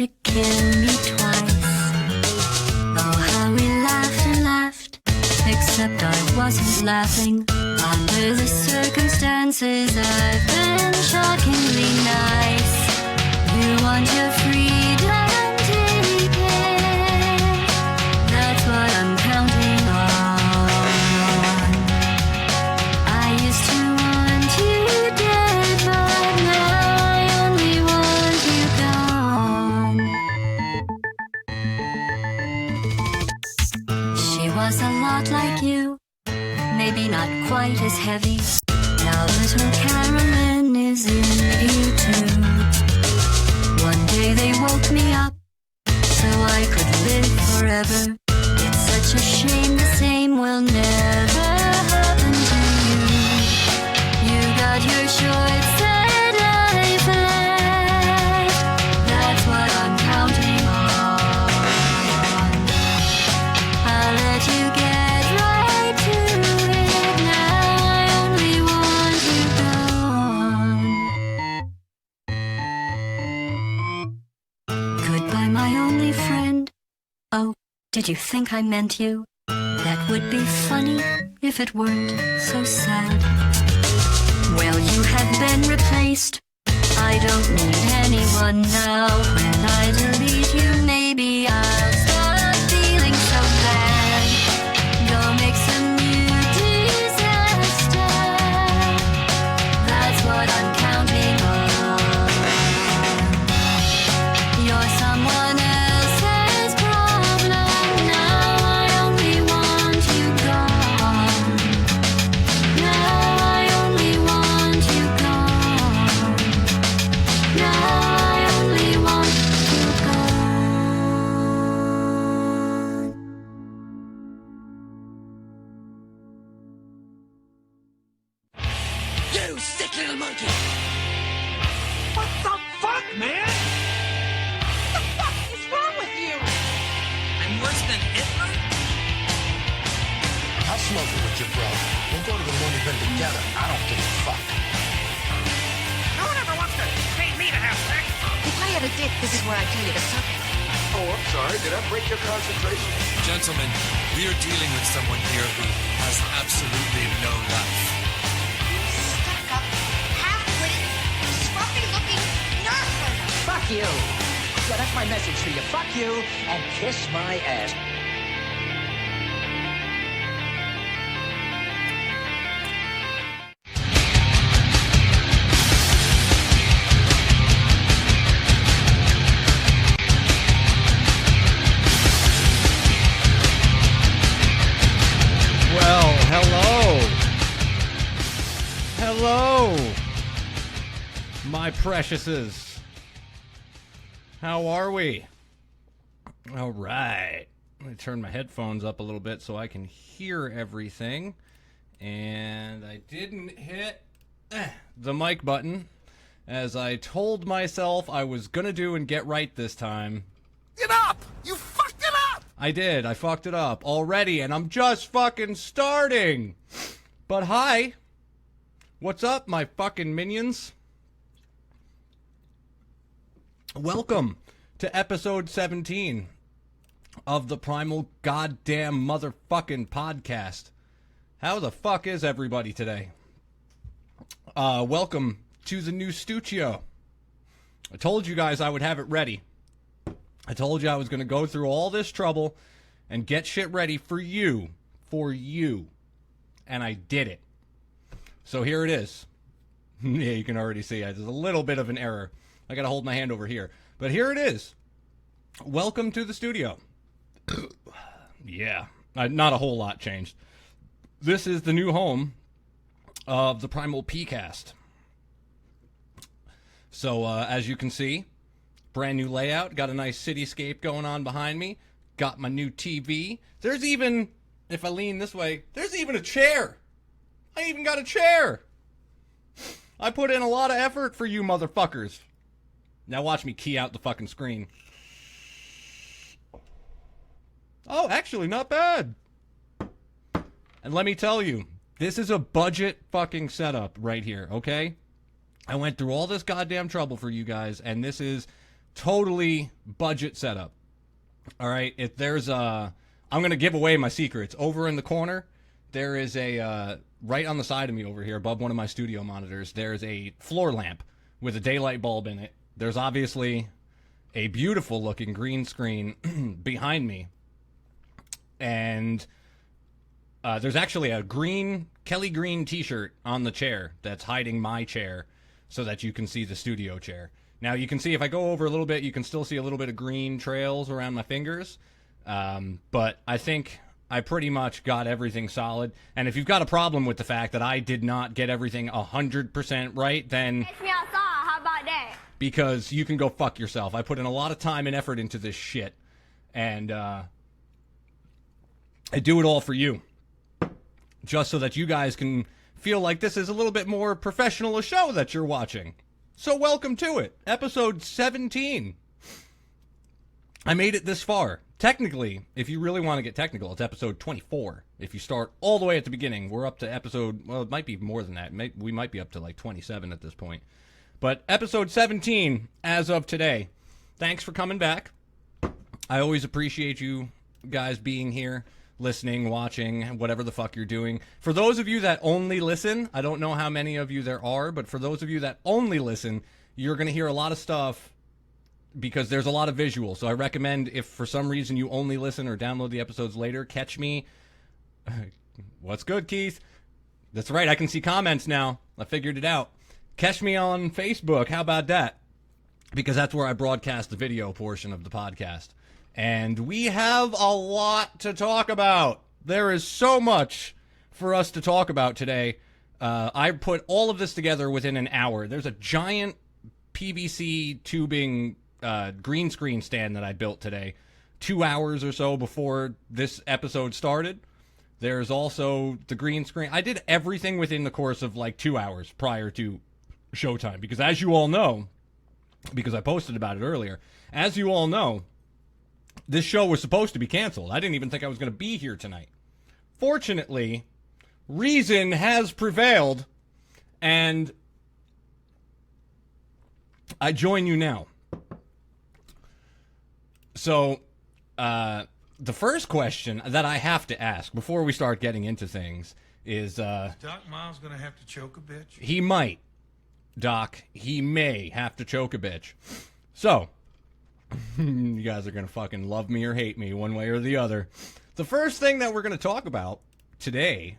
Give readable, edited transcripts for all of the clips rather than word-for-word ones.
to kill me twice. Oh, how we laughed and laughed, except I wasn't laughing. Under the circumstances, I've been shockingly nice. You want your freedom, take it. That's what I'm counting on. I used to want you dead, but now I only want you gone. She was a lot like you, maybe not quite as heavy. Now little Carolyn is in you too. One day they woke me up so I could live forever. It's such a shame the same will never happen to you. You got your shorts and I flat. That's what I'm counting on. I'll let you get right to it. Now I only want you gone. Goodbye, my only friend. Oh, did you think I meant you? That would be funny if it weren't so sad. Well, you have been replaced. I don't need anyone now. When I delete you, maybe I'll stop feeling so bad. Go make some new disaster. That's what I'm counting on. You're someone else's problem. Now I only want you gone. Now I only want you gone. Now I only want you gone. You sick little monkey! What the fuck, man? What the fuck is wrong with you? I'm worse than Hitler? I'll smoke it with you, bro. We'll go to the money bin together. I don't give a fuck. No one ever wants to pay me to have sex. If I had a dick, this is where I'd tell you to suck it. Oh, I'm sorry. Did I break your concentration? Gentlemen, we are dealing with someone here who has absolutely no life. Stuck up, half-witted, scruffy-looking nerfer. Fuck you. Yeah, that's my message to you. Fuck you and kiss my ass. Well, hello. Hello, my preciouses. How are we? All right. Let me turn my headphones up a little bit so I can hear everything. And I didn't hit the mic button, as I told myself I was going to do and get right this time. Get up! You fucked it up! I did. I fucked it up already, and I'm just fucking starting. But hi. What's up, my fucking minions? Welcome to episode 17 of the Primal goddamn motherfucking podcast. How the fuck is everybody today? Welcome to the new studio. I told you guys I would have it ready. I told you I was going to go through all this trouble and get shit ready for you. And I did it. So here it is. Yeah, you can already see there's a little bit of an error. I got to hold my hand over here. But here it is. Welcome to the studio. Yeah, not a whole lot changed. This is the new home of the Primal P-Cast. So, as you can see, brand new layout. Got a nice cityscape going on behind me. Got my new TV. There's even, if I lean this way, there's even a chair. I even got a chair. I put in a lot of effort for you motherfuckers. Now watch me key out the fucking screen. Oh, actually, not bad. And let me tell you, this is a budget fucking setup right here, okay? I went through all this goddamn trouble for you guys, and this is totally budget setup. All right, if there's a, I'm gonna give away my secrets. Over in the corner, there is a right on the side of me over here, above one of my studio monitors. There's a floor lamp with a daylight bulb in it. There's obviously a beautiful looking green screen behind me, and there's actually a Kelly Green t-shirt on the chair that's hiding my chair so that you can see the studio chair. Now you can see if I go over a little bit, you can still see a little bit of green trails around my fingers, but I think I pretty much got everything solid. And if you've got a problem with the fact that I did not get everything 100% right, then Catch me outside. How about that? because you can go fuck yourself. I put in a lot of time and effort into this shit, and I do it all for you, just so that you guys can feel like this is a little bit more professional a show that you're watching. So welcome to it. Episode 17. I made it this far. Technically, if you really want to get technical, it's episode 24. If you start all the way at the beginning, we're up to episode, well, it might be more than that. We might be up to like 27 at this point. But episode 17, as of today. Thanks for coming back. I always appreciate you guys being here, listening, watching, whatever the fuck you're doing. For those of you that only listen, I don't know how many of you there are, but for those of you that only listen, you're going to hear a lot of stuff because there's a lot of visual. So I recommend, if for some reason you only listen or download the episodes later, catch me. What's good, Keith? That's right, I can see comments now. I figured it out. Catch me on Facebook. How about that? Because that's where I broadcast the video portion of the podcast. And we have a lot to talk about. There is so much for us to talk about today. I put all of this together within an hour. There's a giant PVC tubing green screen stand that I built today, 2 hours or so before this episode started. There's also the green screen. I did everything within the course of like 2 hours prior to showtime, because as you all know, because I posted about it earlier, as you all know, this show was supposed to be canceled. I didn't even think I was going to be here tonight. Fortunately, reason has prevailed, and I join you now. So, the first question that I have to ask before we start getting into things is... Doc Miles going to have to choke a bitch? He might, Doc. He may have to choke a bitch. So, you guys are going to fucking love me or hate me one way or the other. The first thing that we're going to talk about today,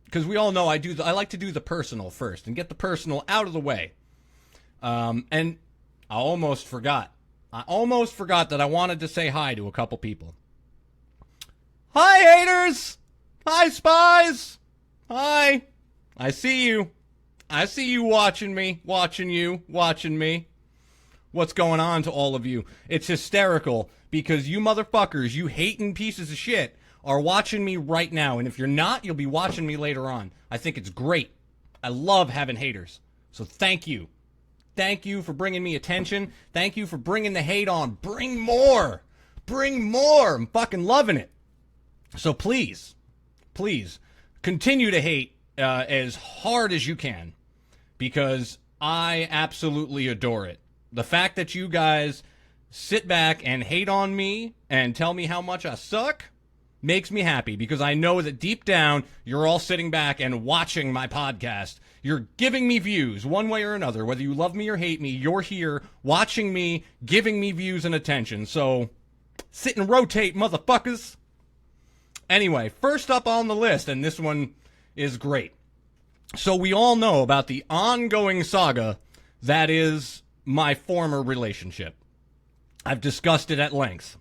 because we all know I like to do the personal first and get the personal out of the way. And I almost forgot that I wanted to say hi to a couple people. Hi, haters! Hi, spies! Hi! I see you. I see you watching me, watching you, watching me. What's going on to all of you? It's hysterical because you motherfuckers, you hating pieces of shit, are watching me right now. And if you're not, you'll be watching me later on. I think it's great. I love having haters. So thank you. Thank you for bringing me attention. Thank you for bringing the hate on. Bring more. Bring more. I'm fucking loving it. So please, please, continue to hate as hard as you can, because I absolutely adore it. The fact that you guys sit back and hate on me and tell me how much I suck makes me happy, because I know that deep down you're all sitting back and watching my podcast. You're giving me views one way or another. Whether you love me or hate me, you're here watching me, giving me views and attention. So sit and rotate, motherfuckers. Anyway, first up on the list, and this one is great. So we all know about the ongoing saga that is my former relationship. I've discussed it at length.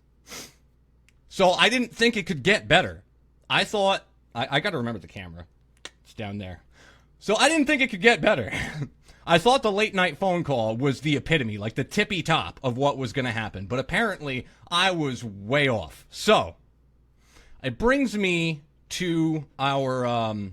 So I didn't think it could get better. I thought, I got to remember the camera. It's down there. So I didn't think it could get better. I thought the late night phone call was the epitome, like the tippy top of what was going to happen. But apparently I was way off. So it brings me to our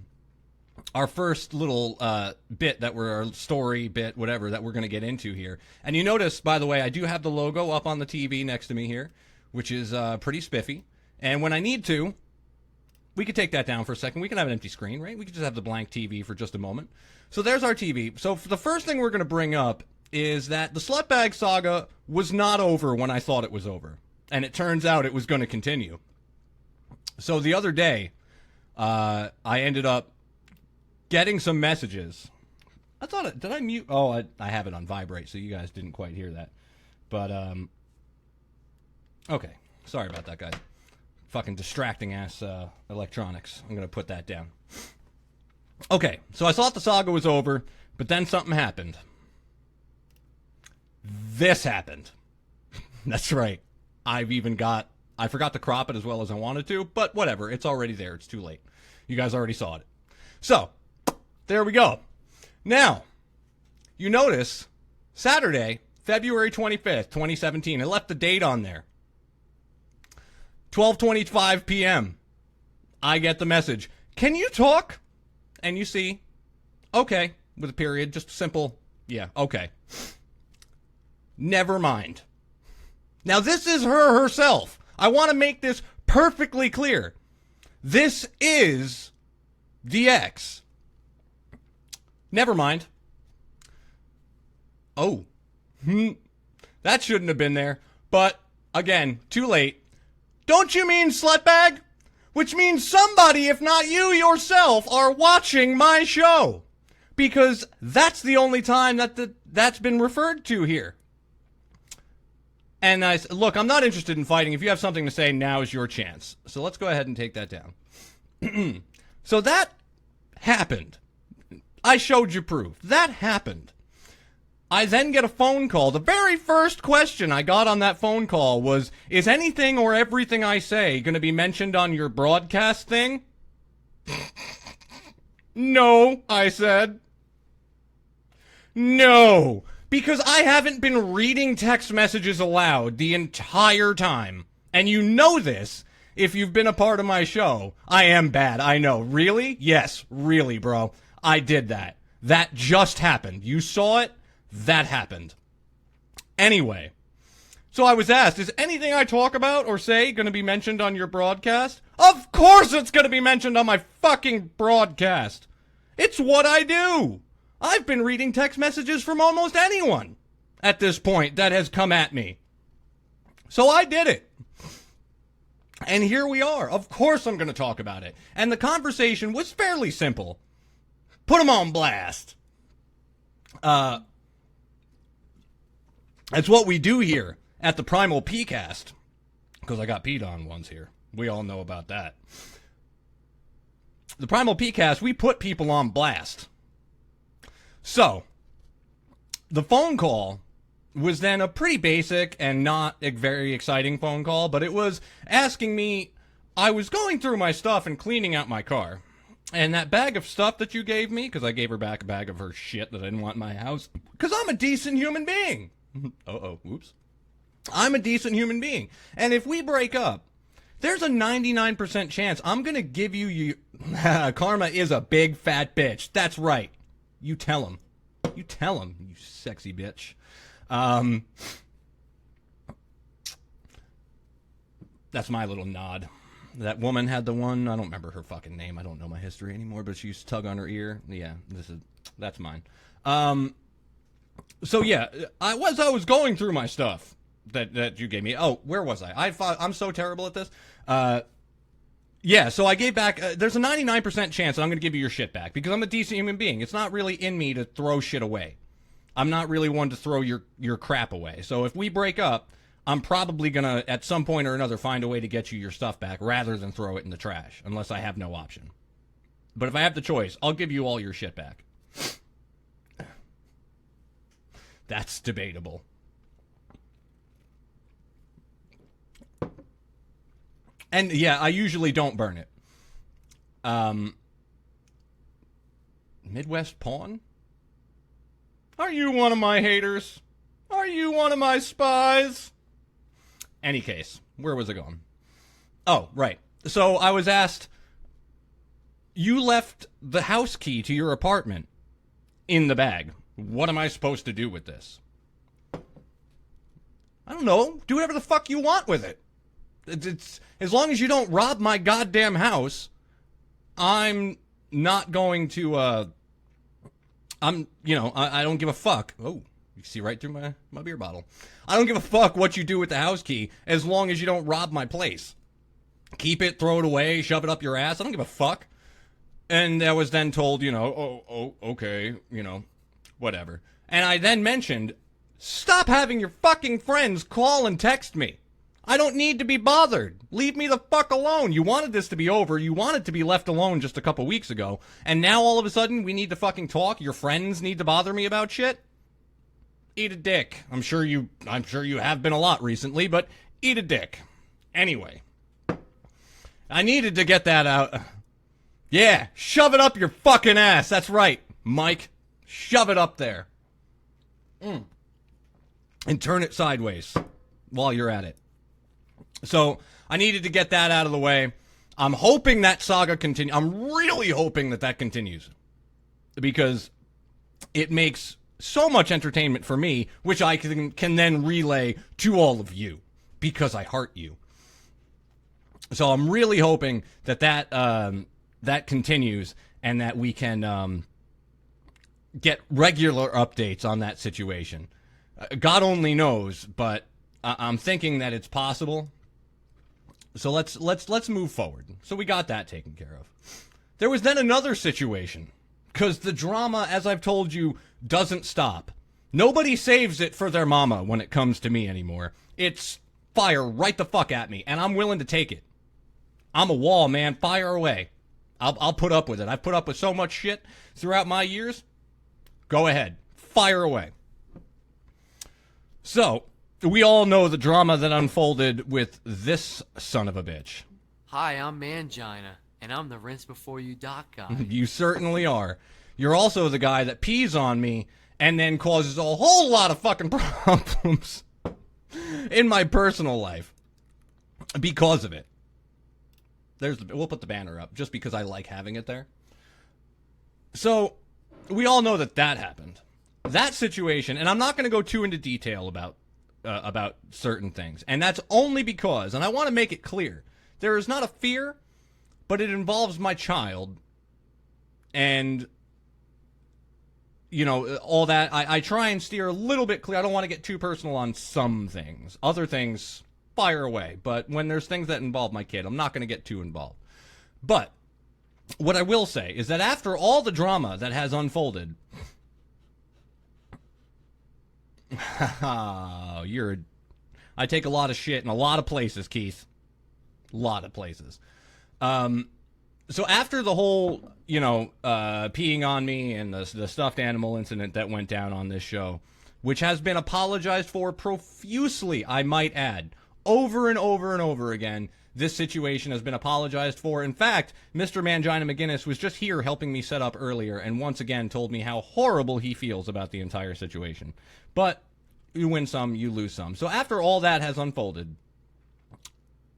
first little bit that we're, our story bit, whatever, that we're going to get into here. And you notice, by the way, I do have the logo up on the TV next to me here, which is pretty spiffy. And when I need to, we could take that down for a second. We can have an empty screen, right? We could just have the blank TV for just a moment. So there's our TV. So for the first thing we're going to bring up is that the Slutbag saga was not over when I thought it was over. And it turns out it was going to continue. So the other day, I ended up getting some messages. Did I mute? Oh, I have it on vibrate, so you guys didn't quite hear that. But, okay. Sorry about that, guys. Fucking distracting ass electronics. I'm going to put that down. Okay, so I thought the saga was over, but then something happened. This happened. That's right. I forgot to crop it as well as I wanted to, but whatever. It's already there. It's too late. You guys already saw it. So, there we go. Now, you notice, Saturday, February 25th, 2017, I left the date on there. 12:25 p.m. I get the message. Can you talk? And you see, okay, with a period, just simple, yeah, okay. Never mind. Now, this is her herself. I want to make this perfectly clear. This is the ex. Never mind. Oh. That shouldn't have been there. But, again, too late. Don't you mean slutbag? Which means somebody, if not you yourself, are watching my show. Because that's the only time that's been referred to here. And I said, look, I'm not interested in fighting. If you have something to say, now is your chance. So let's go ahead and take that down. So that happened. I showed you proof. That happened. I then get a phone call. The very first question I got on that phone call was, is anything or everything I say going to be mentioned on your broadcast thing? No, I said. No, because I haven't been reading text messages aloud the entire time. And you know this if you've been a part of my show. I am bad, I know. Really? Yes, really, bro. I did that. That just happened. You saw it? That happened. Anyway, so I was asked, is anything I talk about or say going to be mentioned on your broadcast? Of course it's going to be mentioned on my fucking broadcast. It's what I do. I've been reading text messages from almost anyone at this point that has come at me. So I did it. And here we are. Of course I'm going to talk about it. And the conversation was fairly simple. Put them on blast. That's what we do here at the Primal P-Cast. Because I got peed on once here. We all know about that. The Primal P-Cast, we put people on blast. So, the phone call was then a pretty basic and not a very exciting phone call, but it was asking me, I was going through my stuff and cleaning out my car. And that bag of stuff that you gave me, because I gave her back a bag of her shit that I didn't want in my house, because I'm a decent human being. Oops. I'm a decent human being. And if we break up, there's a 99% chance I'm going to give you Karma is a big fat bitch. That's right. You tell him. You tell him, you sexy bitch. That's my little nod. That woman had the one, I don't remember her fucking name. I don't know my history anymore, but she used to tug on her ear. Yeah, that's mine. So yeah, I was going through my stuff that you gave me. Oh, where was I? I'm so terrible at this. Yeah, so I gave back, there's a 99% chance that I'm going to give you your shit back because I'm a decent human being. It's not really in me to throw shit away. I'm not really one to throw your crap away. So if we break up, I'm probably going to, at some point or another, find a way to get you your stuff back rather than throw it in the trash, unless I have no option. But if I have the choice, I'll give you all your shit back. That's debatable. And yeah, I usually don't burn it. Midwest Pawn? Are you one of my haters? Are you one of my spies? Any case, where was I going? Oh, right. So I was asked, you left the house key to your apartment in the bag. What am I supposed to do with this? I don't know. Do whatever the fuck you want with it. It's as long as you don't rob my goddamn house, I'm not going to, I don't give a fuck. Oh, You see right through my beer bottle. I don't give a fuck what you do with the house key as long as you don't rob my place. Keep it, throw it away, shove it up your ass. I don't give a fuck. And I was then told, okay, whatever. And I then mentioned, stop having your fucking friends call and text me. I don't need to be bothered. Leave me the fuck alone. You wanted this to be over. You wanted to be left alone just a couple weeks ago. And now all of a sudden we need to fucking talk. Your friends need to bother me about shit. Eat a dick. I'm sure you have been a lot recently, but eat a dick. Anyway. I needed to get that out. Yeah, shove it up your fucking ass. That's right, Mike. Shove it up there. And turn it sideways while you're at it. So, I needed to get that out of the way. I'm hoping that saga continues. I'm really hoping that continues. Because it makes so much entertainment for me, which I can then relay to all of you. Because I heart you. So I'm really hoping that continues and that we can get regular updates on that situation. God only knows, but I'm thinking that it's possible. So let's move forward. So we got that taken care of. There was then another situation because the drama, as I've told you, doesn't stop. Nobody saves it for their mama when it comes to me anymore. It's fire right the fuck at me, and I'm willing to take it. I'm a wall, man. Fire away. I'll put up with it. I've put up with so much shit throughout my years. Go ahead. Fire away. So, we all know the drama that unfolded with this son of a bitch. Hi, I'm Mangina, and I'm the rinse before you dock guy. You certainly are. You're also the guy that pees on me and then causes a whole lot of fucking problems in my personal life because of it. We'll put the banner up just because I like having it there. So, we all know that happened. That situation, and I'm not going to go too into detail about certain things. And that's only because, and I want to make it clear, there is not a fear, but it involves my child. And, all that. I try and steer a little bit clear. I don't want to get too personal on some things. Other things, fire away. But when there's things that involve my kid, I'm not going to get too involved. But what I will say is that after all the drama that has unfolded, I take a lot of shit in a lot of places, Keith. A lot of places. So after the whole, peeing on me and the stuffed animal incident that went down on this show, which has been apologized for profusely, I might add, over and over and over again, this situation has been apologized for. In fact, Mr. Mangina McGinnis was just here helping me set up earlier and once again told me how horrible he feels about the entire situation. But you win some, you lose some. So after all that has unfolded,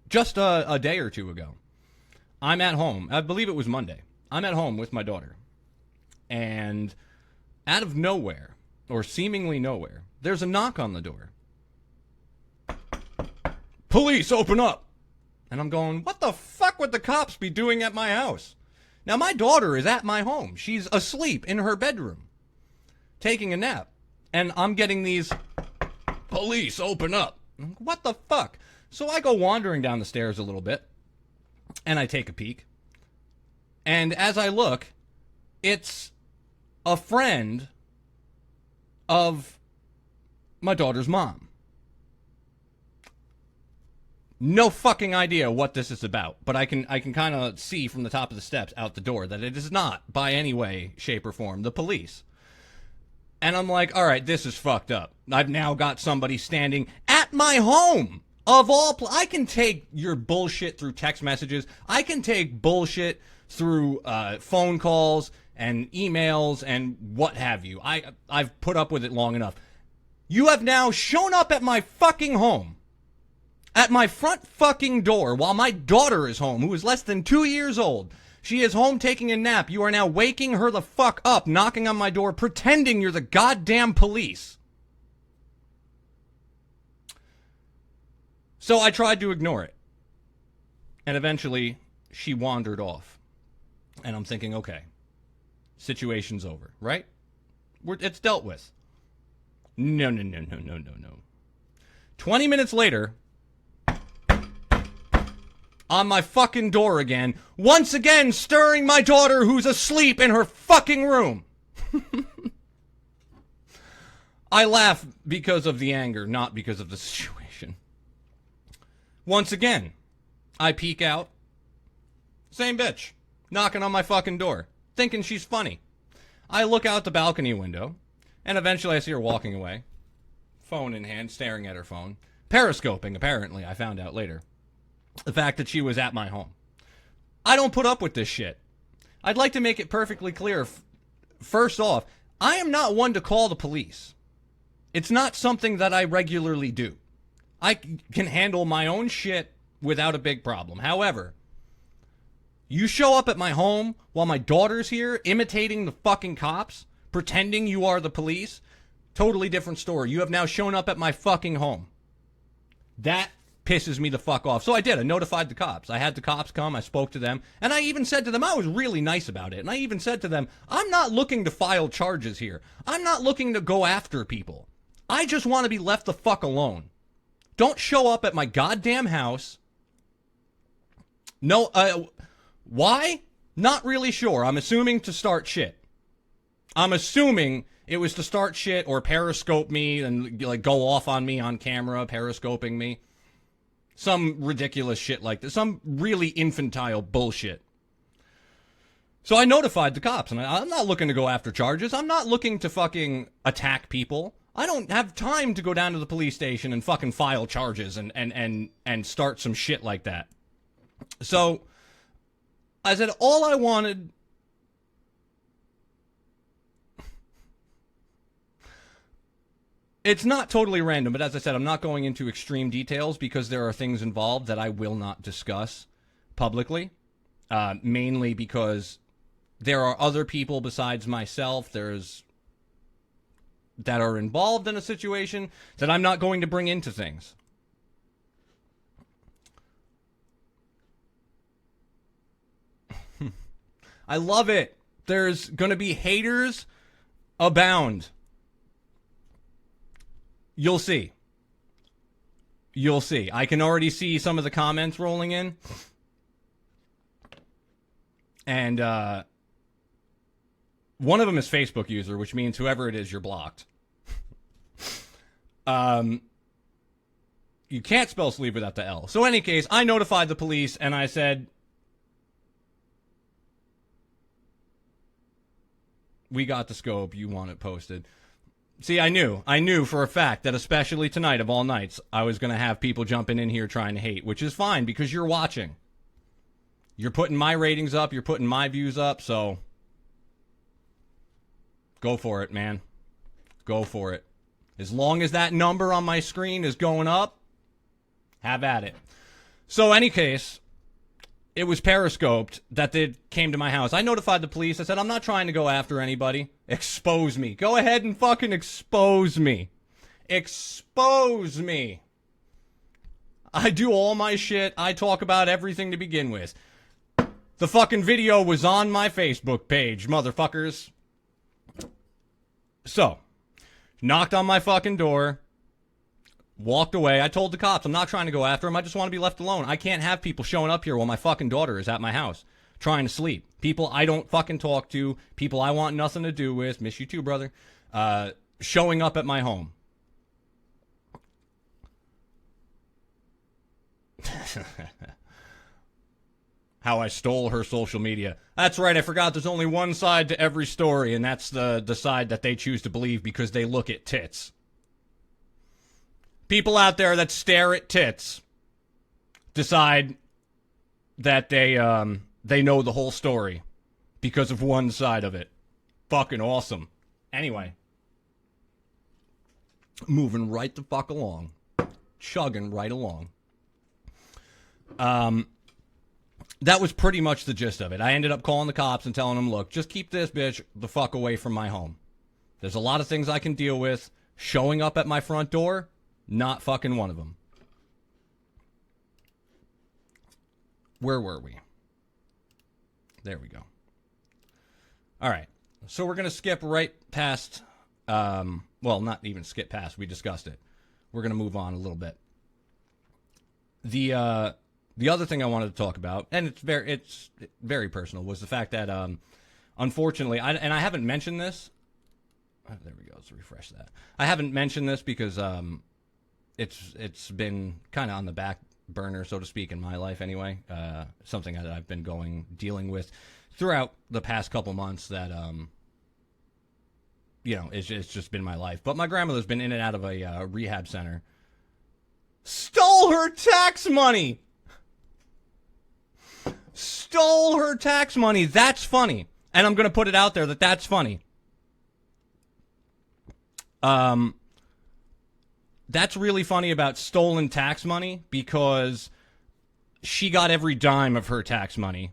just a day or two ago, I'm at home. I believe it was Monday. I'm at home with my daughter. And out of nowhere, or seemingly nowhere, there's a knock on the door. Police, open up! And I'm going, what the fuck would the cops be doing at my house? Now, my daughter is at my home. She's asleep in her bedroom, taking a nap. And I'm getting these, police, open up. What the fuck? So I go wandering down the stairs a little bit, and I take a peek. And as I look, it's a friend of my daughter's mom. No fucking idea what this is about, but I can kind of see from the top of the steps out the door that it is not, by any way, shape, or form, the police. And I'm like, all right, this is fucked up. I've now got somebody standing at my home. Of all, I can take your bullshit through text messages. I can take bullshit through phone calls and emails and what have you. I've put up with it long enough. You have now shown up at my fucking home. At my front fucking door while my daughter is home, who is less than 2 years old. She is home taking a nap. You are now waking her the fuck up, knocking on my door, pretending you're the goddamn police. So I tried to ignore it. And eventually, she wandered off. And I'm thinking, okay, situation's over, right? It's dealt with. No. 20 minutes later, on my fucking door again, once again stirring my daughter who's asleep in her fucking room. I laugh because of the anger, not because of the situation. Once again, I peek out. Same bitch, knocking on my fucking door, thinking she's funny. I look out the balcony window, and eventually I see her walking away, phone in hand, staring at her phone. Periscoping, apparently, I found out later. The fact that she was at my home. I don't put up with this shit. I'd like to make it perfectly clear. First off, I am not one to call the police. It's not something that I regularly do. I can handle my own shit without a big problem. However, you show up at my home while my daughter's here, imitating the fucking cops, pretending you are the police. Totally different story. You have now shown up at my fucking home. That pisses me the fuck off. So I did. I notified the cops. I had the cops come. I spoke to them. And I even said to them, I was really nice about it. And I even said to them, I'm not looking to file charges here. I'm not looking to go after people. I just want to be left the fuck alone. Don't show up at my goddamn house. No, why? Not really sure. I'm assuming to start shit. I'm assuming it was to start shit or periscope me and like go off on me on camera, periscoping me. Some ridiculous shit like this. Some really infantile bullshit. So I notified the cops, and I'm not looking to go after charges. I'm not looking to fucking attack people. I don't have time to go down to the police station and fucking file charges and start some shit like that. So I said all I wanted... It's not totally random, but as I said, I'm not going into extreme details because there are things involved that I will not discuss publicly, mainly because there are other people besides myself that are involved in a situation that I'm not going to bring into things. I love it. There's going to be haters abound. You'll see. You'll see. I can already see some of the comments rolling in. And one of them is Facebook user, which means whoever it is, you're blocked. You can't spell sleep without the L. So in any case, I notified the police and I said, we got the scope. You want it posted. See, I knew for a fact that especially tonight of all nights, I was going to have people jumping in here trying to hate, which is fine because you're watching. You're putting my ratings up, you're putting my views up, so go for it, man. Go for it. As long as that number on my screen is going up, have at it. So, any case, it was periscoped that they came to my house. I notified the police. I said, I'm not trying to go after anybody. Expose me. Go ahead and fucking expose me. Expose me. I do all my shit. I talk about everything to begin with. The fucking video was on my Facebook page, motherfuckers. So, knocked on my fucking door. Walked away. I told the cops, I'm not trying to go after him. I just want to be left alone. I can't have people showing up here while my fucking daughter is at my house trying to sleep. People I don't fucking talk to. People I want nothing to do with. Miss you too, brother. Showing up at my home. How I stole her social media. That's right, I forgot there's only one side to every story, and that's the side that they choose to believe because they look at tits. People out there that stare at tits decide that they know the whole story because of one side of it. Fucking awesome. Anyway. Moving right the fuck along. Chugging right along. That was pretty much the gist of it. I ended up calling the cops and telling them, look, just keep this bitch the fuck away from my home. There's a lot of things I can deal with. Showing up at my front door, not fucking one of them. Where were we? There we go. All right. So we're going to skip right past Well, not even skip past. We discussed it. We're going to move on a little bit. The other thing I wanted to talk about, and it's very personal, was the fact that, unfortunately, I haven't mentioned this. Oh, there we go. Let's refresh that. I haven't mentioned this because it's been kind of on the back burner, so to speak, in my life anyway. Something that I've been dealing with throughout the past couple months that, it's just been my life. But my grandmother's been in and out of a rehab center. Stole her tax money! Stole her tax money. That's funny. And I'm going to put it out there that that's funny. That's really funny about stolen tax money because she got every dime of her tax money.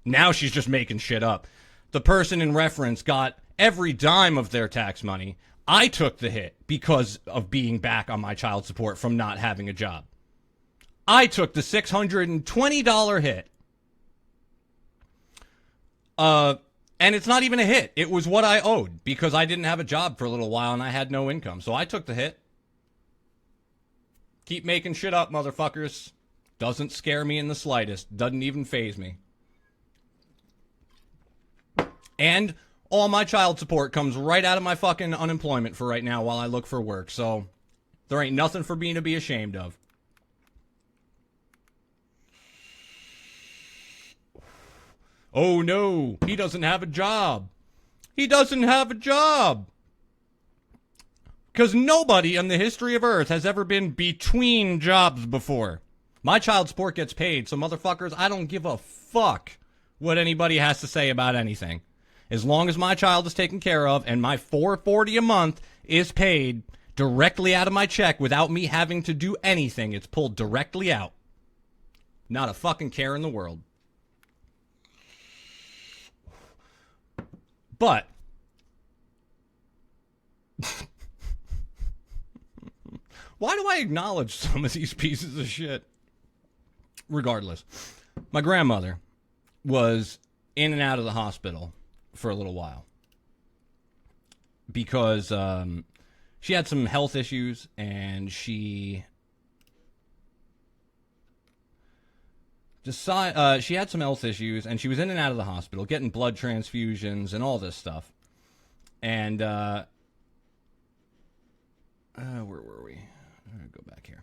Now she's just making shit up. The person in reference got every dime of their tax money. I took the hit because of being back on my child support from not having a job. I took the $620 hit. And it's not even a hit. It was what I owed because I didn't have a job for a little while and I had no income. So I took the hit. Keep making shit up, motherfuckers. Doesn't scare me in the slightest. Doesn't even faze me. And all my child support comes right out of my fucking unemployment for right now while I look for work. So there ain't nothing for me to be ashamed of. Oh no, he doesn't have a job. He doesn't have a job. Because nobody in the history of Earth has ever been between jobs before. My child support gets paid, so motherfuckers, I don't give a fuck what anybody has to say about anything. As long as my child is taken care of and my $440 a month is paid directly out of my check without me having to do anything, it's pulled directly out. Not a fucking care in the world. But why do I acknowledge some of these pieces of shit? Regardless, my grandmother was in and out of the hospital for a little while because she had some health issues and she had some health issues and she was in and out of the hospital getting blood transfusions and all this stuff. And where were we? I'm going to go back here.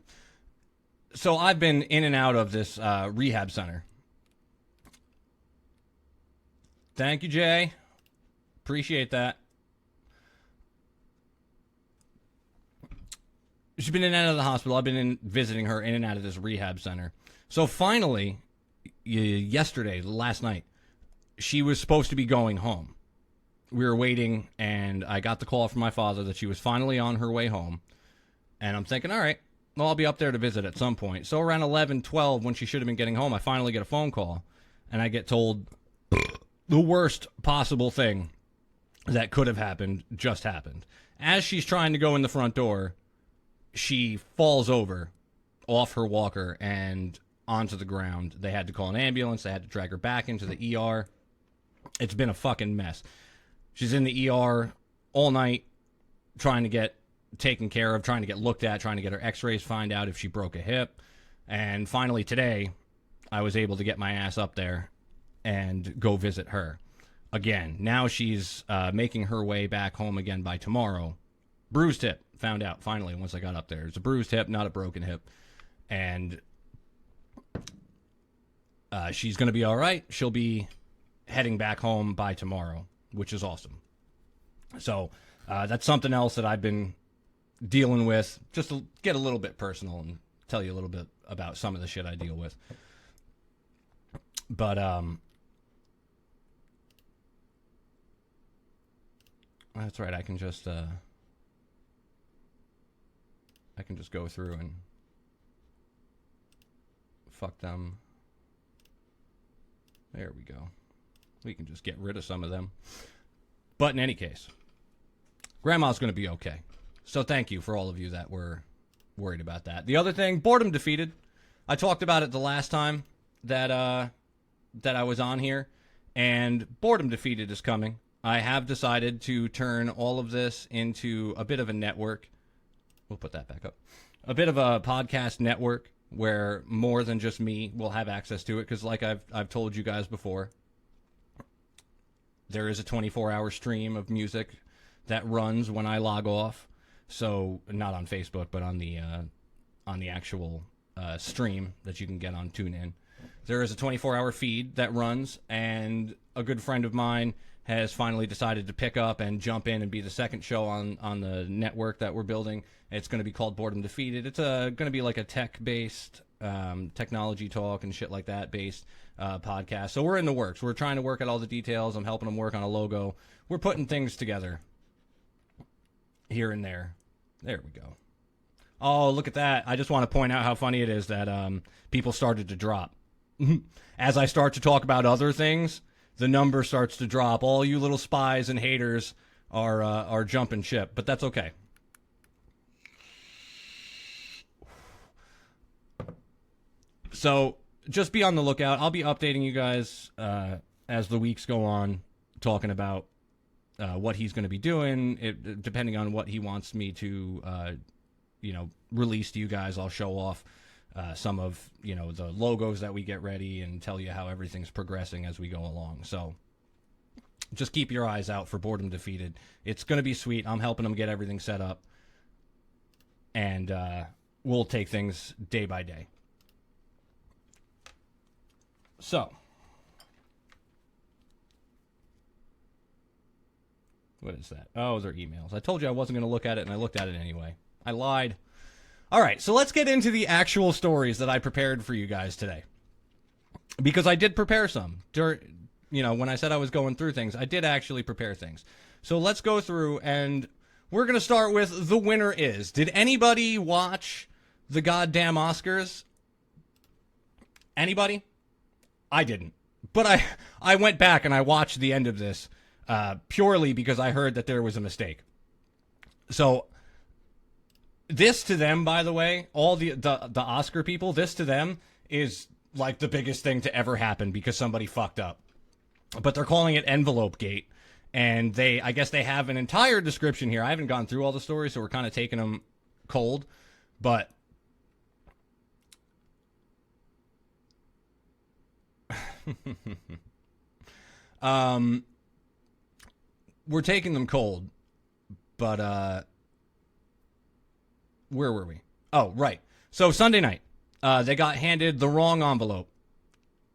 So I've been in and out of this rehab center. Thank you, Jay. Appreciate that. She's been in and out of the hospital. I've been visiting her in and out of this rehab center. So finally, last night, she was supposed to be going home. We were waiting, and I got the call from my father that she was finally on her way home. And I'm thinking, all right, well, I'll be up there to visit at some point. So around 11, 12, when she should have been getting home, I finally get a phone call, and I get told the worst possible thing that could have happened just happened. As she's trying to go in the front door, she falls over off her walker and onto the ground. They had to call an ambulance. They had to drag her back into the ER. It's been a fucking mess. She's in the ER all night trying to get taken care of, trying to get looked at, trying to get her x-rays, find out if she broke a hip. And finally today, I was able to get my ass up there and go visit her again. Now she's making her way back home again by tomorrow. Bruised hip. Found out finally once I got up there. It's a bruised hip, not a broken hip. And she's going to be all right. She'll be heading back home by tomorrow, which is awesome. So that's something else that I've been dealing with, just to get a little bit personal and tell you a little bit about some of the shit I deal with. But that's right. I can just go through and fuck them. There we go. We can just get rid of some of them. But in any case, Grandma's going to be okay. So thank you for all of you that were worried about that. The other thing, boredom defeated. I talked about it the last time that I was on here, and boredom defeated is coming. I have decided to turn all of this into a bit of a network. We'll put that back up. A bit of a podcast network where more than just me will have access to it. Because like I've told you guys before, there is a 24-hour stream of music that runs when I log off. So not on Facebook, but on the actual stream that you can get on TuneIn. There is a 24-hour feed that runs, and a good friend of mine has finally decided to pick up and jump in and be the second show on the network that we're building. It's going to be called Boredom Defeated. It's going to be like a tech-based, technology talk and shit like that based podcast. So we're in the works. We're trying to work out all the details. I'm helping them work on a logo. We're putting things together here and there. There we go. Oh, look at that. I just want to point out how funny it is that people started to drop. As I start to talk about other things, the number starts to drop. All you little spies and haters are jumping ship, but that's okay. So just be on the lookout. I'll be updating you guys as the weeks go on, talking about what he's going to be doing, depending on what he wants me to, release to you guys. I'll show off some of, the logos that we get ready and tell you how everything's progressing as we go along. So just keep your eyes out for Boredom Defeated. It's going to be sweet. I'm helping them get everything set up. And we'll take things day by day. So, what is that? Oh, they're emails. I told you I wasn't going to look at it, and I looked at it anyway. I lied. All right, so let's get into the actual stories that I prepared for you guys today. Because I did prepare some. When I said I was going through things, I did actually prepare things. So let's go through, and we're going to start with The Winner Is. Did anybody watch the goddamn Oscars? Anybody? I didn't. But I went back and I watched the end of this purely because I heard that there was a mistake. So this to them, by the way, all the Oscar people, this to them is like the biggest thing to ever happen because somebody fucked up. But they're calling it Envelope Gate. And I guess they have an entire description here. I haven't gone through all the stories, so we're kind of taking them cold. But we're taking them cold, but where were we? Oh, right. So Sunday night, they got handed the wrong envelope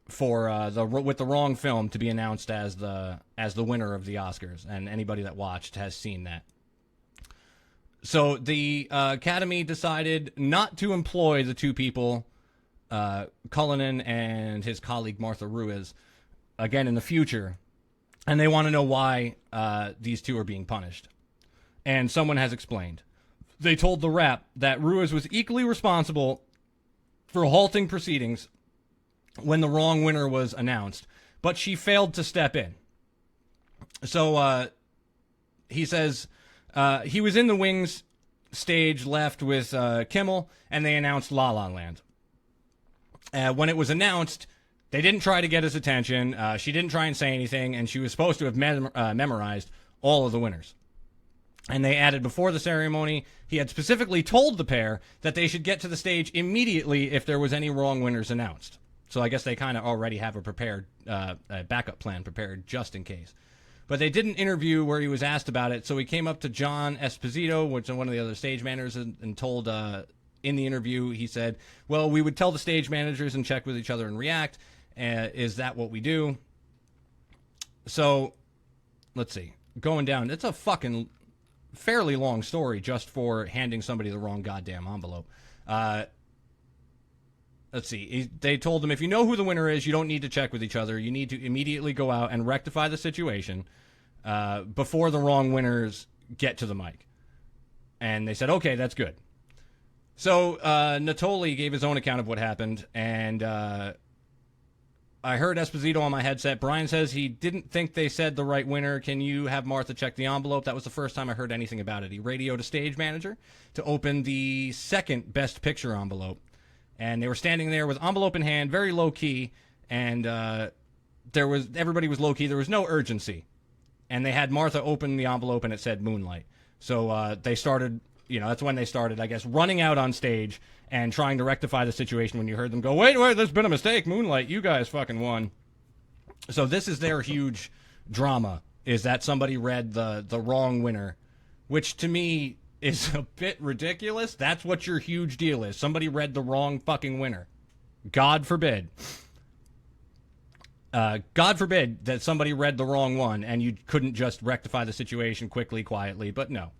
for with the wrong film to be announced as the winner of the Oscars, and anybody that watched has seen that. So the Academy decided not to employ the two people, Cullinan and his colleague Martha Ruiz, again in the future, and they want to know why these two are being punished. And someone has explained. They told the Wrap that Ruiz was equally responsible for halting proceedings when the wrong winner was announced, but she failed to step in. So he says he was in the wings stage left with Kimmel, and they announced La La Land. When it was announced, they didn't try to get his attention. She didn't try and say anything, and she was supposed to have memorized all of the winners. And they added before the ceremony, he had specifically told the pair that they should get to the stage immediately if there was any wrong winners announced. So I guess they kind of already have a prepared a backup plan prepared just in case. But they did an interview where he was asked about it, so he came up to John Esposito, which is one of the other stage managers, and told in the interview, he said, well, we would tell the stage managers and check with each other and react. Is that what we do? So, let's see. Going down, it's a fucking fairly long story just for handing somebody the wrong goddamn envelope. Let's see. They told him, if you know who the winner is, you don't need to check with each other. You need to immediately go out and rectify the situation before the wrong winners get to the mic. And they said, okay, that's good. So Natoli gave his own account of what happened, and I heard Esposito on my headset. Brian says he didn't think they said the right winner. Can you have Martha check the envelope? That was the first time I heard anything about it. He radioed a stage manager to open the second Best Picture envelope. And they were standing there with envelope in hand, very low-key, and everybody was low-key. There was no urgency. and they had Martha open the envelope and it said Moonlight. So they started, that's when they started, I guess, running out on stage and trying to rectify the situation when you heard them go, wait, there's been a mistake, Moonlight, you guys fucking won. So this is their huge drama, is that somebody read the wrong winner, which to me is a bit ridiculous. That's what your huge deal is. Somebody read the wrong fucking winner. God forbid. God forbid that somebody read the wrong one and you couldn't just rectify the situation quickly, quietly, but no.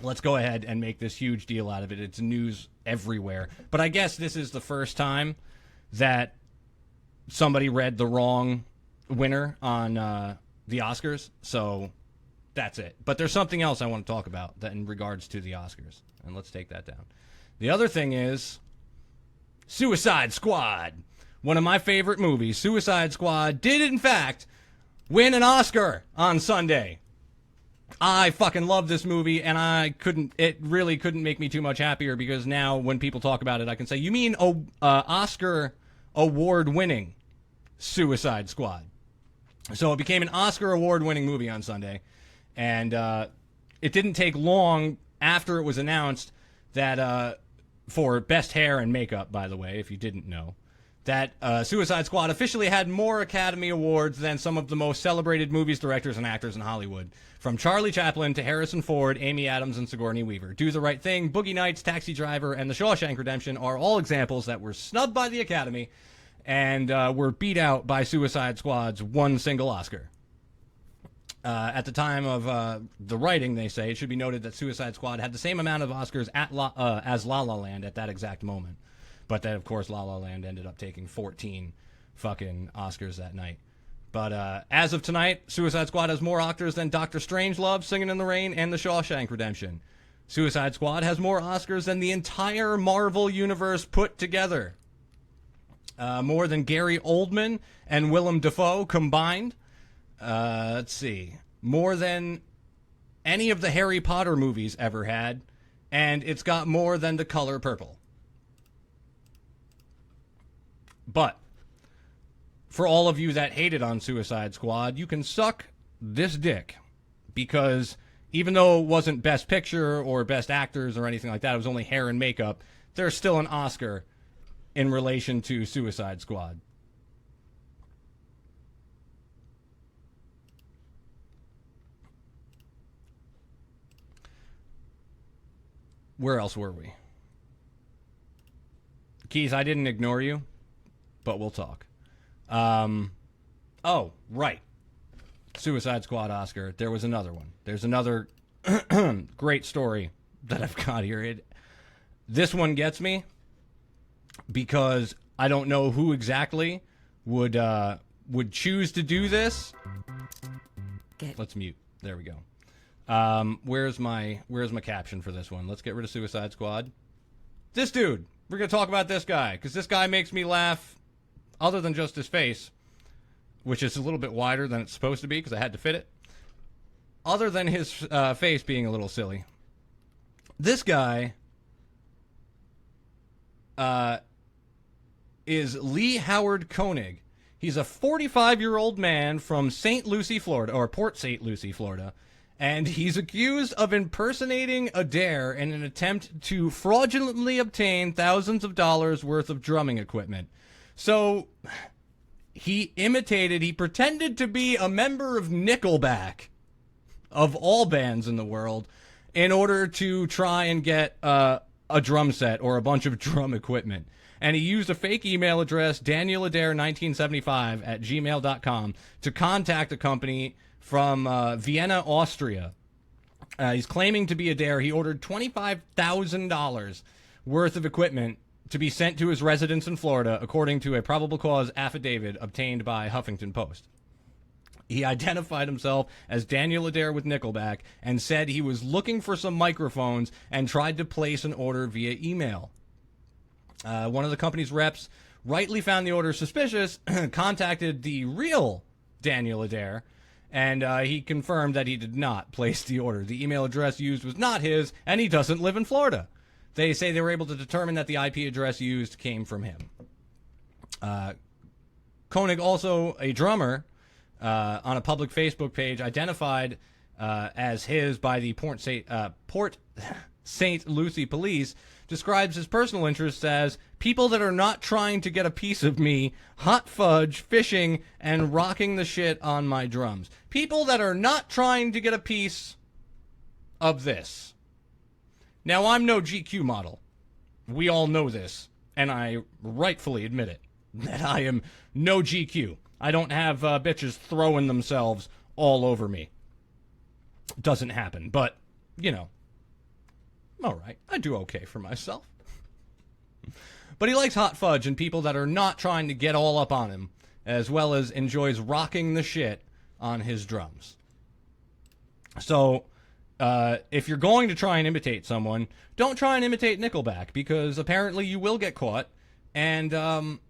Let's go ahead and make this huge deal out of it. It's news everywhere. But I guess this is the first time that somebody read the wrong winner on the Oscars, so that's it. But there's something else I want to talk about that in regards to the Oscars, and let's take that down. The other thing is Suicide Squad. One of my favorite movies, Suicide Squad, did in fact win an Oscar on Sunday. I fucking love this movie, and it really couldn't make me too much happier, because now when people talk about it, I can say, you mean Oscar award-winning Suicide Squad. So it became an Oscar award-winning movie on Sunday, and it didn't take long after it was announced that, for best hair and makeup, by the way, if you didn't know, that Suicide Squad officially had more Academy Awards than some of the most celebrated movies, directors, and actors in Hollywood. From Charlie Chaplin to Harrison Ford, Amy Adams, and Sigourney Weaver. Do the Right Thing, Boogie Nights, Taxi Driver, and The Shawshank Redemption are all examples that were snubbed by the Academy and were beat out by Suicide Squad's one single Oscar. At the time of the writing, they say, it should be noted that Suicide Squad had the same amount of Oscars as La La Land at that exact moment. But then, of course, La La Land ended up taking 14 fucking Oscars that night. But as of tonight, Suicide Squad has more Oscars than Doctor Strangelove, Singing in the Rain, and The Shawshank Redemption. Suicide Squad has more Oscars than the entire Marvel Universe put together. More than Gary Oldman and Willem Dafoe combined. Let's see. More than any of the Harry Potter movies ever had. And it's got more than The Color Purple. But for all of you that hated on Suicide Squad, you can suck this dick, because even though it wasn't Best Picture or Best Actors or anything like that, it was only hair and makeup, there's still an Oscar in relation to Suicide Squad. Where else were we? Keith, I didn't ignore you, but we'll talk. Oh, right. Suicide Squad Oscar. There was another one. There's another great story that I've got here. This one gets me because I don't know who exactly would choose to do this. Let's mute. There we go. Where's my caption for this one? Let's get rid of Suicide Squad. This dude. We're going to talk about this guy, because this guy makes me laugh, other than just his face, which is a little bit wider than it's supposed to be, because I had to fit it. Other than his face being a little silly. This guy is Lee Howard Koenig. He's a 45-year-old man from St. Lucie, Florida, or Port St. Lucie, Florida. And he's accused of impersonating Adair in an attempt to fraudulently obtain thousands of dollars worth of drumming equipment. So he pretended to be a member of Nickelback, of all bands in the world, in order to try and get a drum set or a bunch of drum equipment. And he used a fake email address, danieladair1975@gmail.com, to contact a company from Vienna, Austria. He's claiming to be Adair. He ordered $25,000 worth of equipment to be sent to his residence in Florida, according to a probable cause affidavit obtained by Huffington Post. He identified himself as Daniel Adair with Nickelback and said he was looking for some microphones and tried to place an order via email. One of the company's reps rightly found the order suspicious, contacted the real Daniel Adair, and he confirmed that he did not place the order. The email address used was not his, and he doesn't live in Florida. They say they were able to determine that the IP address used came from him. Koenig, also a drummer, on a public Facebook page identified as his by the Port St. Lucie police, describes his personal interests as people that are not trying to get a piece of me, hot fudge, fishing, and rocking the shit on my drums. People that are not trying to get a piece of this. Now, I'm no GQ model. We all know this, and I rightfully admit it, that I am no GQ. I don't have bitches throwing themselves all over me. Doesn't happen, but, you know, all right, I do okay for myself. But he likes hot fudge and people that are not trying to get all up on him, as well as enjoys rocking the shit on his drums. So, if you're going to try and imitate someone, don't try and imitate Nickelback, because apparently you will get caught, and I'm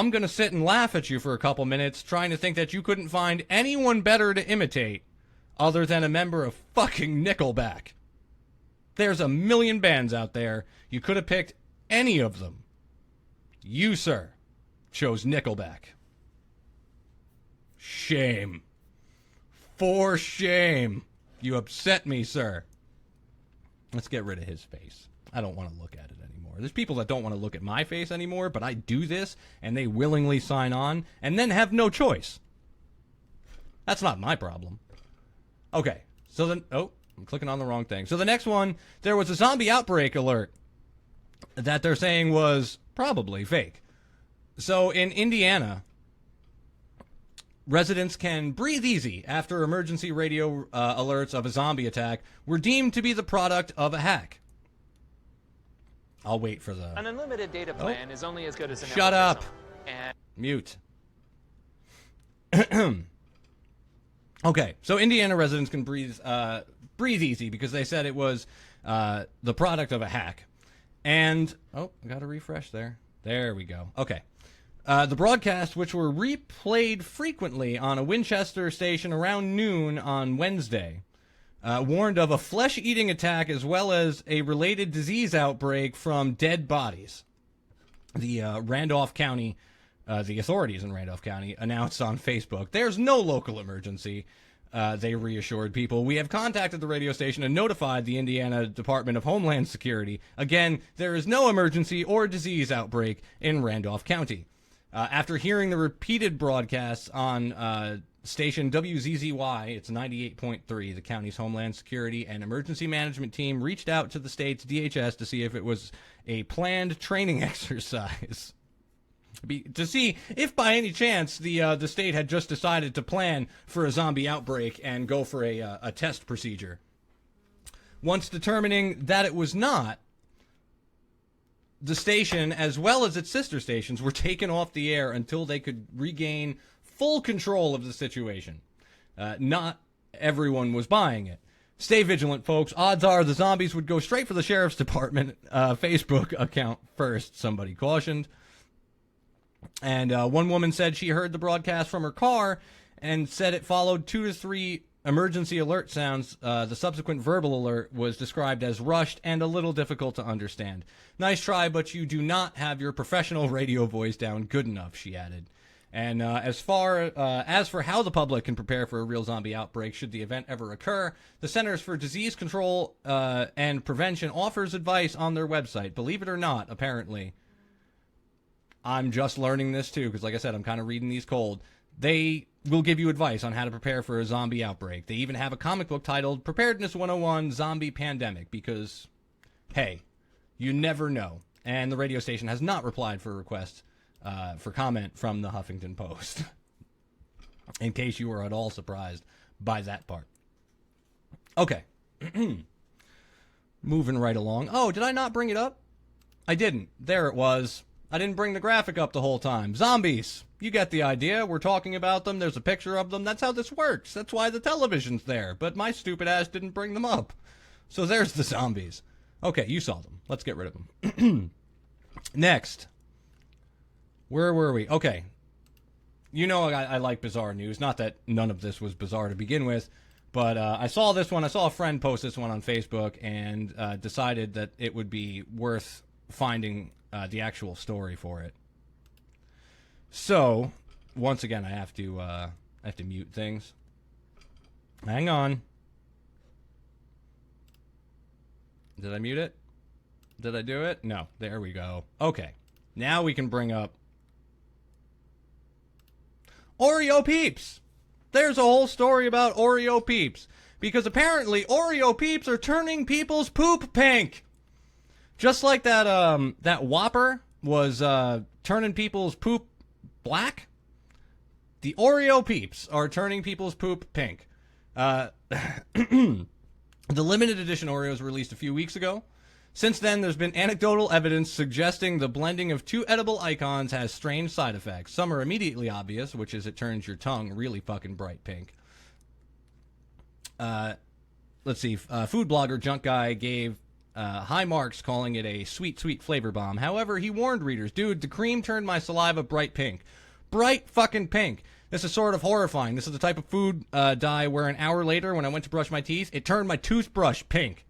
going to sit and laugh at you for a couple minutes trying to think that you couldn't find anyone better to imitate other than a member of fucking Nickelback. There's a million bands out there. You could have picked any of them. You, sir, chose Nickelback. Shame. For shame. You upset me, sir. Let's get rid of his face. I don't want to look at it anymore. There's people that don't want to look at my face anymore, but I do this, and they willingly sign on, and then have no choice. That's not my problem. Okay, so then... Oh, I'm clicking on the wrong thing. So the next one, there was a zombie outbreak alert that they're saying was probably fake. So in Indiana, residents can breathe easy after emergency radio alerts of a zombie attack were deemed to be the product of a hack. I'll wait for the... An unlimited data plan is only as good as an... Shut up. And... Mute. Okay, so Indiana residents can breathe easy because they said it was the product of a hack. And, oh, I got to refresh there. There we go. Okay. The broadcasts, which were replayed frequently on a Winchester station around noon on Wednesday, warned of a flesh-eating attack as well as a related disease outbreak from dead bodies. The Randolph County, the authorities in Randolph County announced on Facebook, there's no local emergency. They reassured people. We have contacted the radio station and notified the Indiana Department of Homeland Security. Again, there is no emergency or disease outbreak in Randolph County. After hearing the repeated broadcasts on station WZZY, it's 98.3, the county's Homeland Security and Emergency Management Team reached out to the state's DHS to see if it was a planned training exercise. To see if by any chance the state had just decided to plan for a zombie outbreak and go for a test procedure. Once determining that it was not, the station, as well as its sister stations, were taken off the air until they could regain full control of the situation. Not everyone was buying it. Stay vigilant, folks. Odds are the zombies would go straight for the sheriff's department Facebook account first, somebody cautioned. And one woman said she heard the broadcast from her car and said it followed 2 to 3 emergency alert sounds. The subsequent verbal alert was described as rushed and a little difficult to understand. Nice try, but you do not have your professional radio voice down good enough, she added. And as for how the public can prepare for a real zombie outbreak should the event ever occur, the Centers for Disease Control and Prevention offers advice on their website. Believe it or not, apparently. I'm just learning this too, because like I said, I'm kind of reading these cold. They will give you advice on how to prepare for a zombie outbreak. They even have a comic book titled Preparedness 101 Zombie Pandemic, because, hey, you never know. And the radio station has not replied for requests for comment from the Huffington Post, in case you were at all surprised by that part. Okay. Moving right along. Oh, did I not bring it up? I didn't. There it was. I didn't bring the graphic up the whole time. Zombies. You get the idea. We're talking about them. There's a picture of them. That's how this works. That's why the television's there. But my stupid ass didn't bring them up. So there's the zombies. Okay, you saw them. Let's get rid of them. Next. Where were we? Okay. You know I like bizarre news. Not that none of this was bizarre to begin with. But I saw this one. I saw a friend post this one on Facebook and decided that it would be worth finding the actual story for it. So, once again, I have to I have to mute things. Hang on. Did I mute it? Did I do it? No. There we go. Okay. Now we can bring up Oreo Peeps. There's a whole story about Oreo Peeps. Because apparently Oreo Peeps are turning people's poop pink. Just like that Whopper was turning people's poop black. The Oreo Peeps are turning people's poop pink. The limited edition Oreos released a few weeks ago. Since then, there's been anecdotal evidence suggesting the blending of two edible icons has strange side effects. Some are immediately obvious, which is it turns your tongue really fucking bright pink. Let's see. Food blogger Junk Guy gave high marks, calling it a sweet, sweet flavor bomb. However, he warned readers, dude, the cream turned my saliva bright pink. Bright fucking pink. This is sort of horrifying. This is the type of food dye where an hour later, when I went to brush my teeth, it turned my toothbrush pink.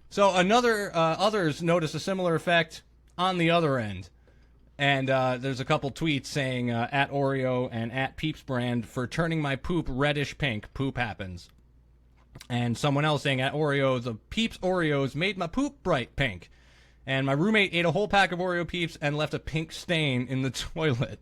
So others noticed a similar effect on the other end. And there's a couple tweets saying, at Oreo and at Peeps brand, for turning my poop reddish pink, poop happens. And someone else saying, at Oreo, the Peeps Oreos made my poop bright pink. And my roommate ate a whole pack of Oreo Peeps and left a pink stain in the toilet.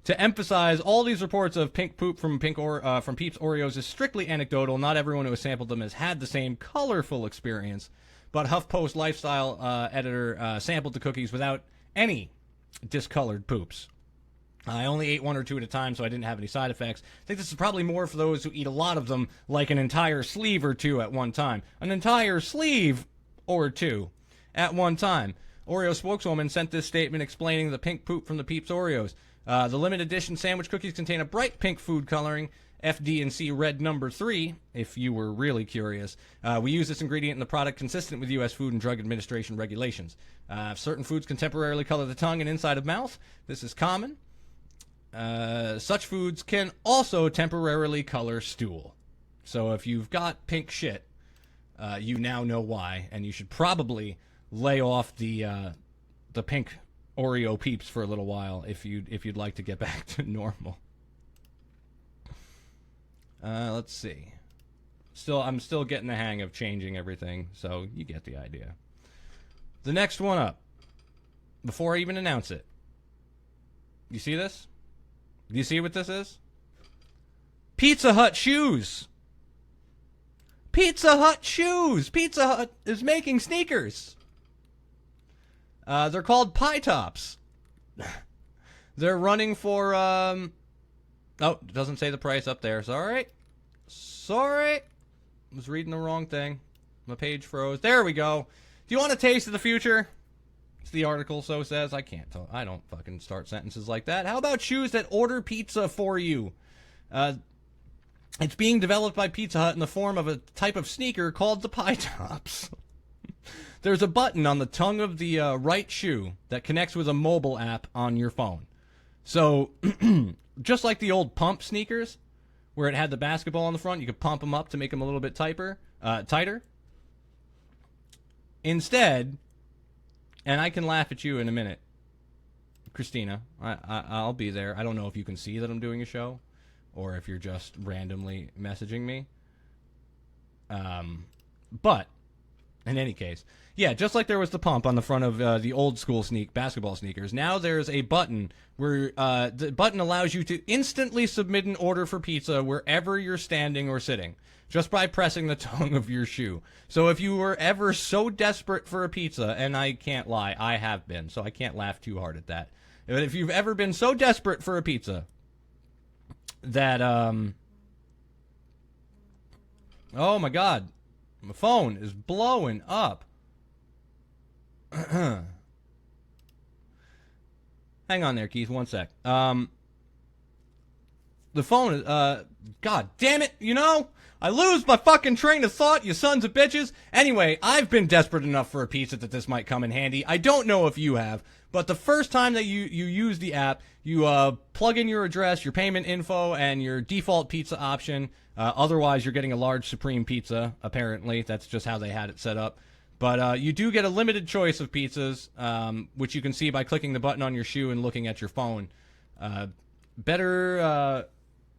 To emphasize, all these reports of pink poop from Peeps Oreos is strictly anecdotal. Not everyone who has sampled them has had the same colorful experience. But HuffPost lifestyle editor sampled the cookies without any discolored poops. I only ate one or two at a time, so I didn't have any side effects. I think this is probably more for those who eat a lot of them, like an entire sleeve or two at one time. An entire sleeve or two at one time. Oreo spokeswoman sent this statement explaining the pink poop from the Peeps Oreos. The limited edition sandwich cookies contain a bright pink food coloring, FD&C red number 3, if you were really curious. We use this ingredient in the product consistent with U.S. Food and Drug Administration regulations. Certain foods can temporarily color the tongue and inside of mouth. This is common. Such foods can also temporarily color stool. So if you've got pink shit, you now know why, and you should probably lay off the pink Oreo Peeps for a little while if you'd like to get back to normal. Let's see. I'm still getting the hang of changing everything, so you get the idea. The next one up, before I even announce it. You see this? Do you see what this is? Pizza Hut shoes. Pizza Hut shoes. Pizza Hut is making sneakers. They're called Pie Tops. They're running for, oh, it doesn't say the price up there. Sorry. I was reading the wrong thing. My page froze. There we go. Do you want a taste of the future? It's the article so says. I can't tell. I don't fucking start sentences like that. How about shoes that order pizza for you? It's being developed by Pizza Hut in the form of a type of sneaker called the Pie Tops. There's a button on the tongue of the right shoe that connects with a mobile app on your phone. So, just like the old pump sneakers, where it had the basketball on the front, you could pump them up to make them a little bit tighter. Instead, and I can laugh at you in a minute, Christina, I'll be there. I don't know if you can see that I'm doing a show, or if you're just randomly messaging me. But, in any case, yeah, just like there was the pump on the front of the old school basketball sneakers, now there's a button where the button allows you to instantly submit an order for pizza wherever you're standing or sitting, just by pressing the tongue of your shoe. So if you were ever so desperate for a pizza, and I can't lie, I have been, so I can't laugh too hard at that. But if you've ever been so desperate for a pizza that, oh my God, my phone is blowing up. Hang on there, Keith, one sec. The phone is, God damn it, I lose my fucking train of thought, you sons of bitches. Anyway, I've been desperate enough for a pizza that this might come in handy. I don't know if you have, but the first time that you use the app, you plug in your address, your payment info, and your default pizza option. Otherwise, you're getting a large Supreme pizza, apparently. That's just how they had it set up. But you do get a limited choice of pizzas, which you can see by clicking the button on your shoe and looking at your phone. Better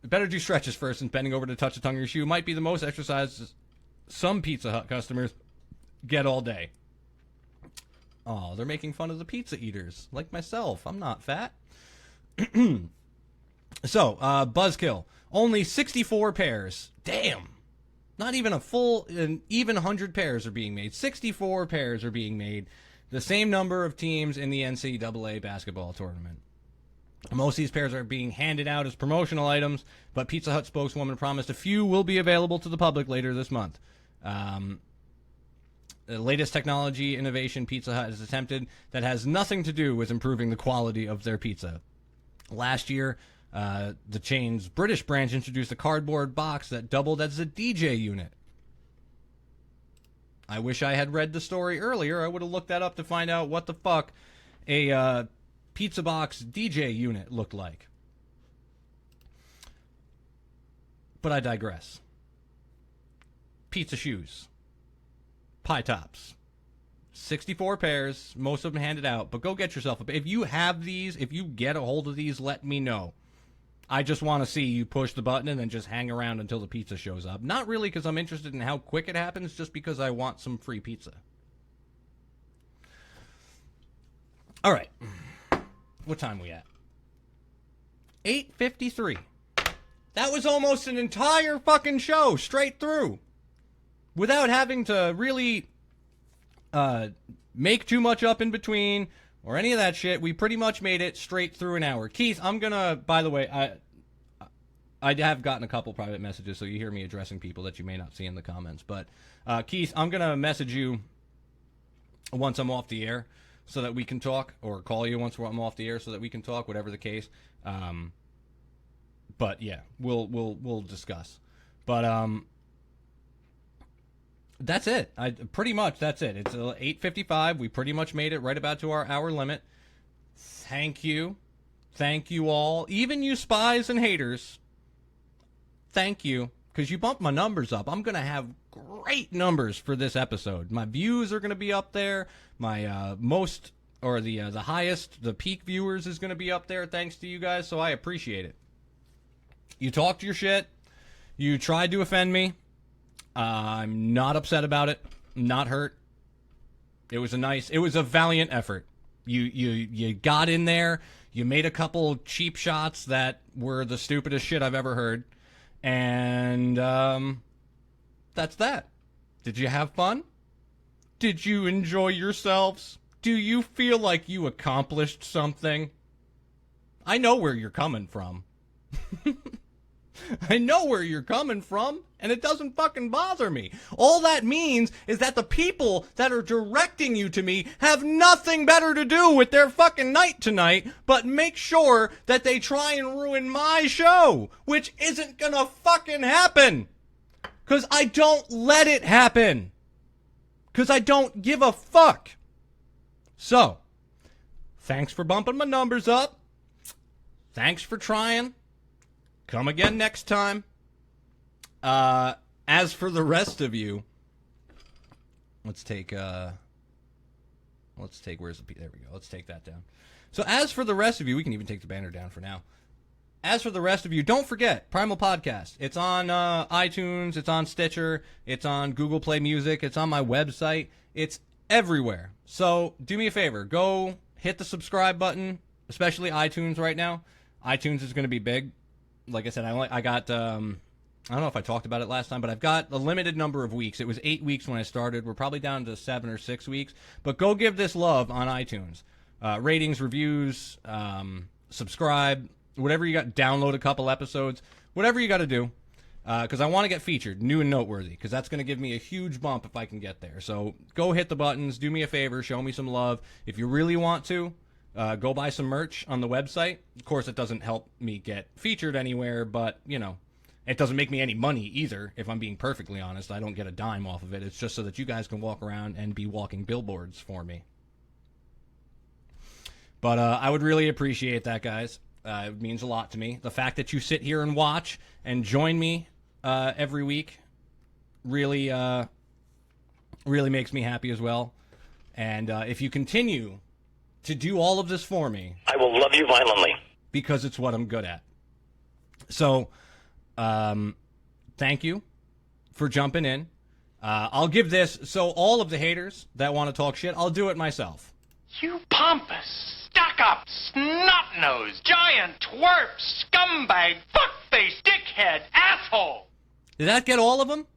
better do stretches first, since bending over to touch the tongue of your shoe might be the most exercise some Pizza Hut customers get all day. Oh, they're making fun of the pizza eaters, like myself. I'm not fat. So, Buzzkill. Only 64 pairs. Damn. Not even a full, even 100 pairs are being made. 64 pairs are being made. The same number of teams in the NCAA basketball tournament. Most of these pairs are being handed out as promotional items, but Pizza Hut spokeswoman promised a few will be available to the public later this month. The latest technology innovation Pizza Hut has attempted that has nothing to do with improving the quality of their pizza. Last year, the chain's British branch introduced a cardboard box that doubled as a DJ unit. I wish I had read the story earlier. I would have looked that up to find out what the fuck a pizza box DJ unit looked like. But I digress. Pizza shoes. Pie tops. 64 pairs, most of them handed out, but go get yourself a pair. If you have these, if you get a hold of these, let me know. I just want to see you push the button and then just hang around until the pizza shows up. Not really because I'm interested in how quick it happens, just because I want some free pizza. All right. What time are we at? 8:53. That was almost an entire fucking show, straight through. Without having to really make too much up in between or any of that shit. We pretty much made it straight through an hour. Keith, I'm going to, by the way, I have gotten a couple private messages, so you hear me addressing people that you may not see in the comments. But, Keith, I'm going to message you once I'm off the air so that we can talk, or call you once I'm off the air so that we can talk, whatever the case. But, yeah, we'll discuss. But, that's it. Pretty much that's it. It's 8:55. We pretty much made it right about to our hour limit. Thank you. Thank you all. Even you spies and haters. Thank you. Because you bumped my numbers up. I'm going to have great numbers for this episode. My views are going to be up there. My the highest, the peak viewers is going to be up there thanks to you guys, so I appreciate it. You talked your shit. You tried to offend me. I'm not upset about it. Not hurt. It was a valiant effort. You got in there. You made a couple cheap shots that were the stupidest shit I've ever heard. And that's that. Did you have fun? Did you enjoy yourselves? Do you feel like you accomplished something? I know where you're coming from. I know where you're coming from, and it doesn't fucking bother me. All that means is that the people that are directing you to me have nothing better to do with their fucking night tonight but make sure that they try and ruin my show, which isn't gonna fucking happen. 'Cause I don't let it happen. 'Cause I don't give a fuck. So, thanks for bumping my numbers up. Thanks for trying. Come again next time. As for the rest of you, let's take, where's the, there we go. Let's take that down. So as for the rest of you, we can even take the banner down for now. As for the rest of you, don't forget, Primal Podcast. It's on iTunes, it's on Stitcher, it's on Google Play Music, it's on my website. It's everywhere. So do me a favor, go hit the subscribe button, especially iTunes right now. iTunes is going to be big. Like I said, I got, I don't know if I talked about it last time, but I've got a limited number of weeks. It was 8 weeks when I started. We're probably down to 7 or 6 weeks. But go give this love on iTunes. Ratings, reviews, subscribe, whatever you got. Download a couple episodes. Whatever you got to do. Because I want to get featured, new and noteworthy, because that's going to give me a huge bump if I can get there. So go hit the buttons. Do me a favor. Show me some love. If you really want to, go buy some merch on the website. Of course, it doesn't help me get featured anywhere, but, you know, it doesn't make me any money either, if I'm being perfectly honest. I don't get a dime off of it. It's just so that you guys can walk around and be walking billboards for me. But I would really appreciate that, guys. It means a lot to me. The fact that you sit here and watch and join me every week really makes me happy as well. And if you continue to do all of this for me, I will love you violently. Because it's what I'm good at. So, Thank you for jumping in. I'll give this, so all of the haters that want to talk shit, I'll do it myself. You pompous, stuck-up, snot-nosed, giant twerp, scumbag, fuckface, dickhead, asshole! Did that get all of them?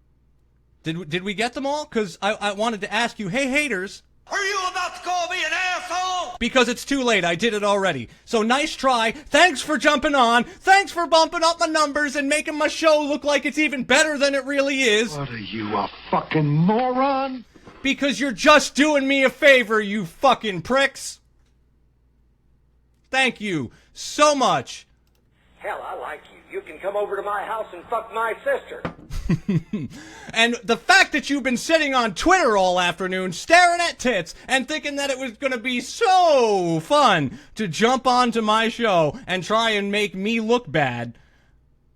Did we get them all? Because I wanted to ask you, hey, haters. Are you about to call me an asshole? Because it's too late. I did it already. So nice try. Thanks for jumping on. Thanks for bumping up my numbers and making my show look like it's even better than it really is. What are you, a fucking moron? Because you're just doing me a favor, you fucking pricks. Thank you so much. Hell, I like you. You can come over to my house and fuck my sister. And the fact that you've been sitting on Twitter all afternoon staring at tits and thinking that it was going to be so fun to jump onto my show and try and make me look bad,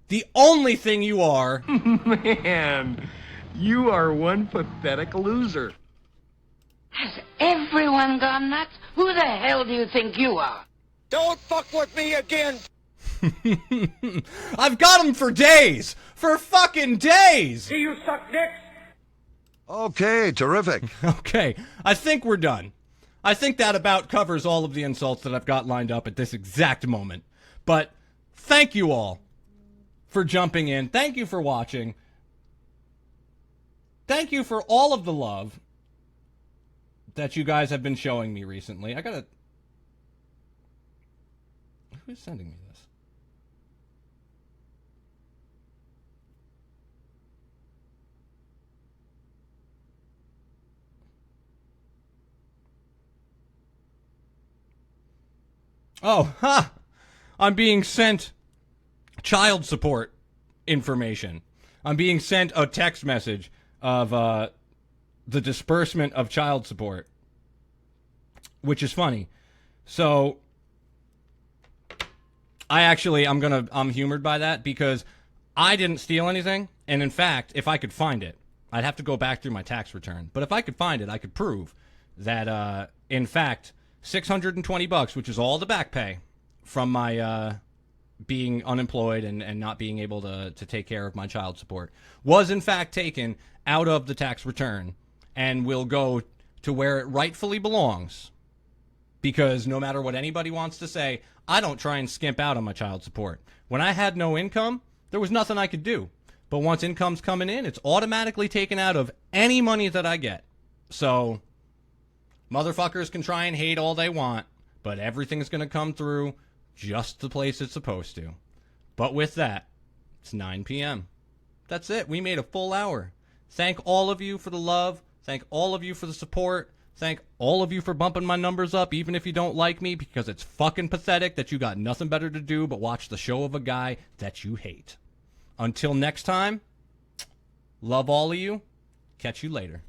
the only thing you are... Man, you are one pathetic loser. Has everyone gone nuts? Who the hell do you think you are? Don't fuck with me again! I've got them for days! For fucking days! Do you suck dicks? Okay, terrific. Okay, I think we're done. I think that about covers all of the insults that I've got lined up at this exact moment. But thank you all for jumping in. Thank you for watching. Thank you for all of the love that you guys have been showing me recently. Who is sending me this? Oh, ha! I'm being sent child support information. I'm being sent a text message of the disbursement of child support, which is funny. So I'm humored by that because I didn't steal anything. And in fact, if I could find it, I'd have to go back through my tax return. But if I could find it, I could prove that, in fact, $620, which is all the back pay from my being unemployed and not being able to take care of my child support, was in fact taken out of the tax return and will go to where it rightfully belongs. Because no matter what anybody wants to say, I don't try and skimp out on my child support. When I had no income, there was nothing I could do. But once income's coming in, it's automatically taken out of any money that I get. So motherfuckers can try and hate all they want, but everything's going to come through just the place it's supposed to. But with that, it's 9 p.m. That's it. We made a full hour. Thank all of you for the love. Thank all of you for the support. Thank all of you for bumping my numbers up, even if you don't like me, because it's fucking pathetic that you got nothing better to do but watch the show of a guy that you hate. Until next time, love all of you. Catch you later.